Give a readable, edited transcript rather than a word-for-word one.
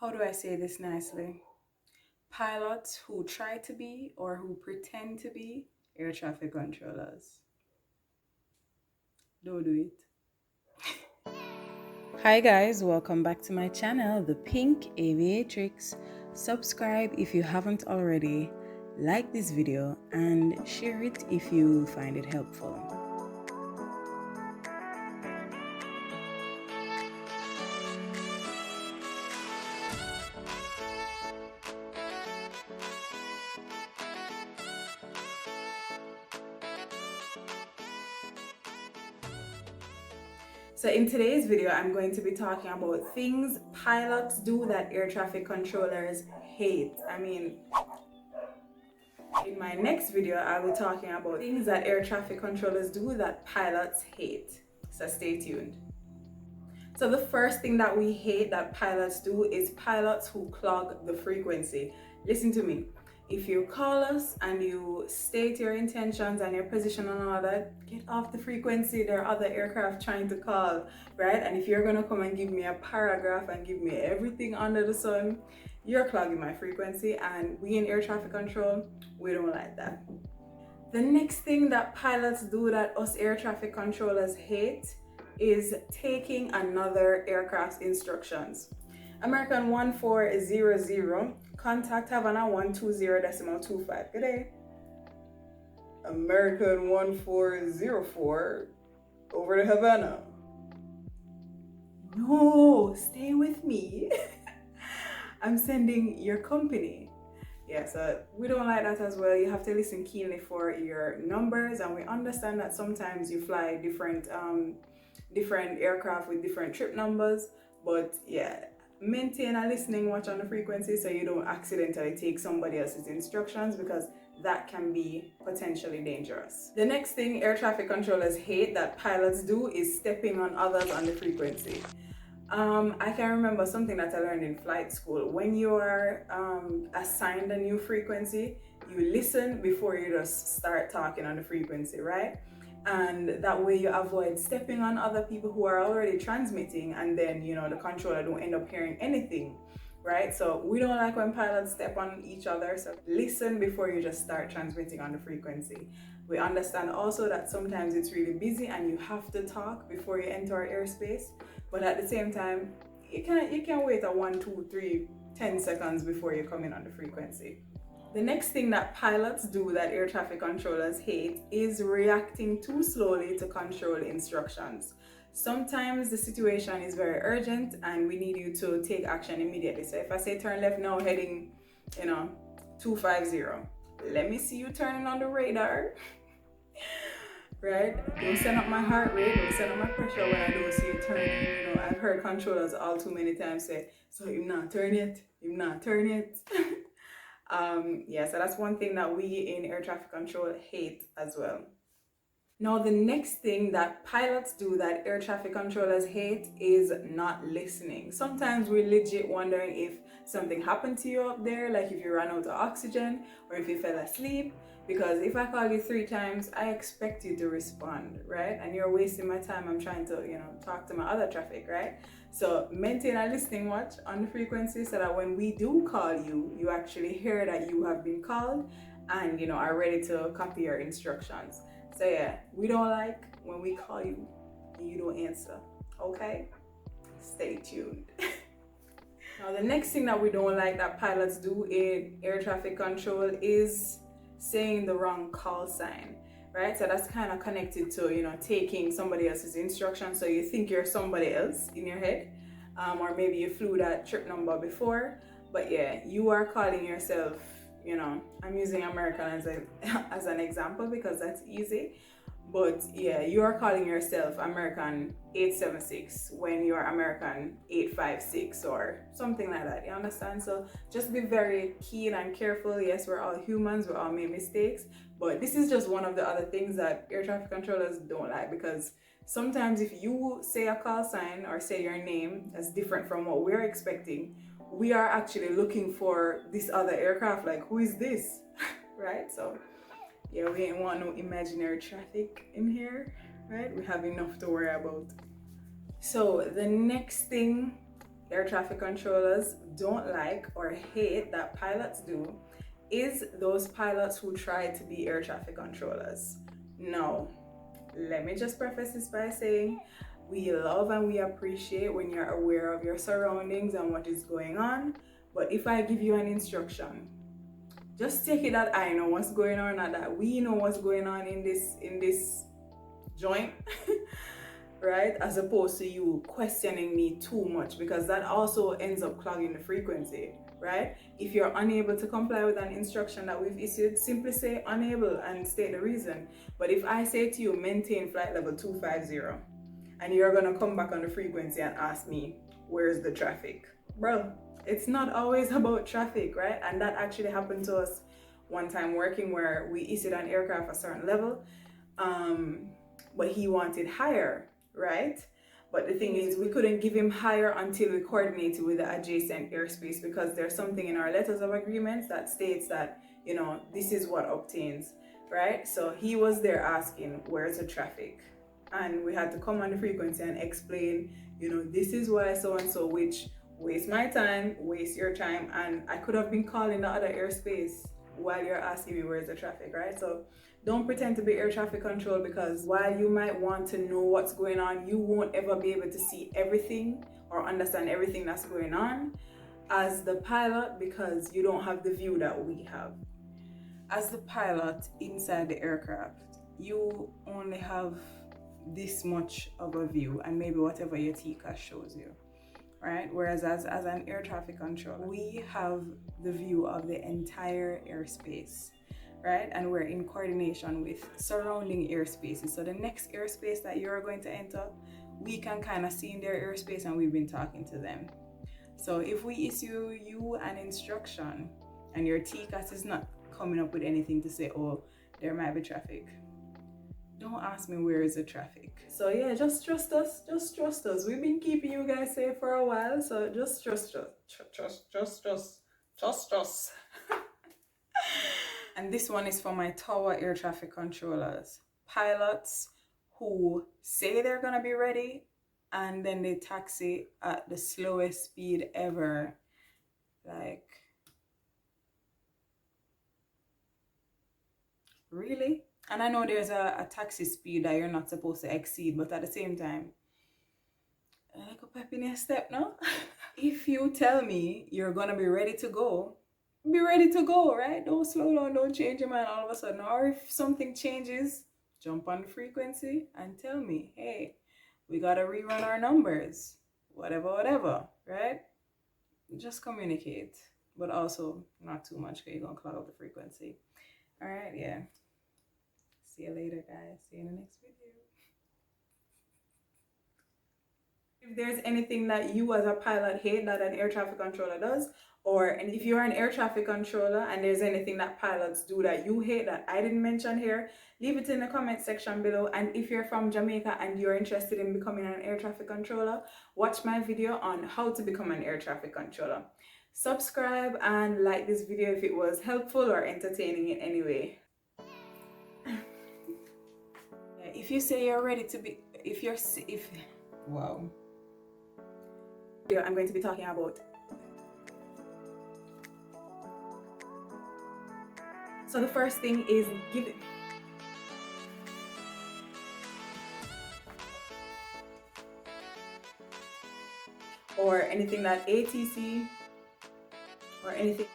how do I say this nicely? Pilots who try to be or who pretend to be air traffic controllers. Don't do it. Hi guys, welcome back to my channel, the Pink Aviatrix. Subscribe if you haven't already, like this video and share it if you find it helpful. So in today's video, I'm going to be talking about things pilots do that air traffic controllers hate. In my next video, I'll be talking about things that air traffic controllers do that pilots hate. So stay tuned. So the first thing that we hate that pilots do is pilots who clog the frequency. Listen to me. If you call us and you state your intentions and your position and all that, get off the frequency. There are other aircraft trying to call, right? And if you're gonna come and give me a paragraph and give me everything under the sun, you're clogging my frequency, and we in air traffic control, we don't like that. The next thing that pilots do that us air traffic controllers hate is taking another aircraft's instructions. American 1400, contact Havana 120.25. Good day. American 1404, over to Havana. No, stay with me. I'm sending your company. Yeah, so we don't like that as well. You have to listen keenly for your numbers, and we understand that sometimes you fly different aircraft with different trip numbers, but yeah, maintain a listening watch on the frequency so you don't accidentally take somebody else's instructions, because that can be potentially dangerous. The next thing air traffic controllers hate that pilots do is stepping on others on the frequency. I can remember something that I learned in flight school. When you are assigned a new frequency, you listen before you just start talking on the frequency, right? And that way you avoid stepping on other people who are already transmitting, and then the controller don't end up hearing anything, right? So we don't like when pilots step on each other, so listen before you just start transmitting on the frequency. We understand also that sometimes it's really busy and you have to talk before you enter our airspace, but at the same time you can wait a 1, 2, 3, 10 seconds before you come in on the frequency. The next thing that pilots do that air traffic controllers hate is reacting too slowly to control instructions. Sometimes the situation is very urgent and we need you to take action immediately. So if I say turn left now heading 250, let me see you turning on the radar. Right? Don't send up my heart rate, don't send up my pressure when I don't see you turning. I've heard controllers all too many times say, so you not turn it, you not turn it. Yeah, so that's one thing that we in air traffic control hate as well. Now, the next thing that pilots do that air traffic controllers hate is not listening. Sometimes we're legit wondering if something happened to you up there, like if you ran out of oxygen or if you fell asleep. Because if I call you 3 times, I expect you to respond, right? And you're wasting my time. I'm trying to, talk to my other traffic, right? So maintain a listening watch on the frequency so that when we do call you, you actually hear that you have been called and, are ready to copy your instructions. So yeah, we don't like when we call you and you don't answer, okay? Stay tuned. Now, the next thing that we don't like that pilots do in air traffic control is saying the wrong call sign, right? So that's kind of connected to, taking somebody else's instructions. So you think you're somebody else in your head, or maybe you flew that trip number before, but yeah, you are calling yourself, I'm using American as an example because that's easy. But yeah, you are calling yourself American 876 when you're American 856 or something like that. You understand? So just be very keen and careful. Yes, we're all humans, we all make mistakes, but this is just one of the other things that air traffic controllers don't like, because sometimes if you say a call sign or say your name that's different from what we're expecting, we are actually looking for this other aircraft, like who is this? Right? So yeah, we ain't want no imaginary traffic in here, right? We have enough to worry about. So the next thing air traffic controllers don't like or hate that pilots do is those pilots who try to be air traffic controllers. No, let me just preface this by saying we love and we appreciate when you're aware of your surroundings and what is going on. But if I give you an instruction, just take it that I know what's going on and that we know what's going on in this joint, right? As opposed to you questioning me too much, because that also ends up clogging the frequency, right? If you're unable to comply with an instruction that we've issued, simply say unable and state the reason. But if I say to you, maintain flight level 250, and you're gonna come back on the frequency and ask me, where's the traffic? Bro, it's not always about traffic, right? And that actually happened to us one time working where we issued an aircraft a certain level, but he wanted higher, right? But the thing is, we couldn't give him higher until we coordinated with the adjacent airspace, because there's something in our letters of agreements that states that, you know, this is what obtains, right? So he was there asking, where's the traffic? And we had to come on the frequency and explain, you know, this is why so-and-so, which waste my time, waste your time, and I could have been calling the other airspace while you're asking me where's the traffic, right? So don't pretend to be air traffic control, because while you might want to know what's going on, you won't ever be able to see everything or understand everything that's going on as the pilot, because you don't have the view that we have. As the pilot inside the aircraft, you only have this much of a view and maybe whatever your TCAS shows you, right? Whereas as an air traffic controller, we have the view of the entire airspace, right? And we're in coordination with surrounding airspaces. So the next airspace that you're going to enter, we can kind of see in their airspace, and we've been talking to them. So if we issue you an instruction and your TCAS is not coming up with anything to say, oh, there might be traffic, don't ask me where is the traffic. So yeah, just trust us. Just trust us. We've been keeping you guys safe for a while, so just trust us. And this one is for my tower air traffic controllers, pilots who say they're gonna be ready and then they taxi at the slowest speed ever. Like, really? And I know there's a taxi speed that you're not supposed to exceed, but at the same time, like a pep in your step, no? If you tell me you're gonna be ready to go, right? Don't slow down, don't change your mind all of a sudden. Or if something changes, jump on the frequency and tell me, hey, we gotta rerun our numbers, whatever, right? Just communicate, but also not too much, because you're gonna clog up the frequency. All right, yeah. See you later, guys. See you in the next video. If there's anything that you as a pilot hate that an air traffic controller does, and if you're an air traffic controller and there's anything that pilots do that you hate that I didn't mention here, leave it in the comment section below. And if you're from Jamaica and you're interested in becoming an air traffic controller, watch my video on how to become an air traffic controller. Subscribe and like this video if it was helpful or entertaining in any way. If you say you're ready to be, wow. I'm going to be talking about. So the first thing is give it. Or anything that ATC or anything.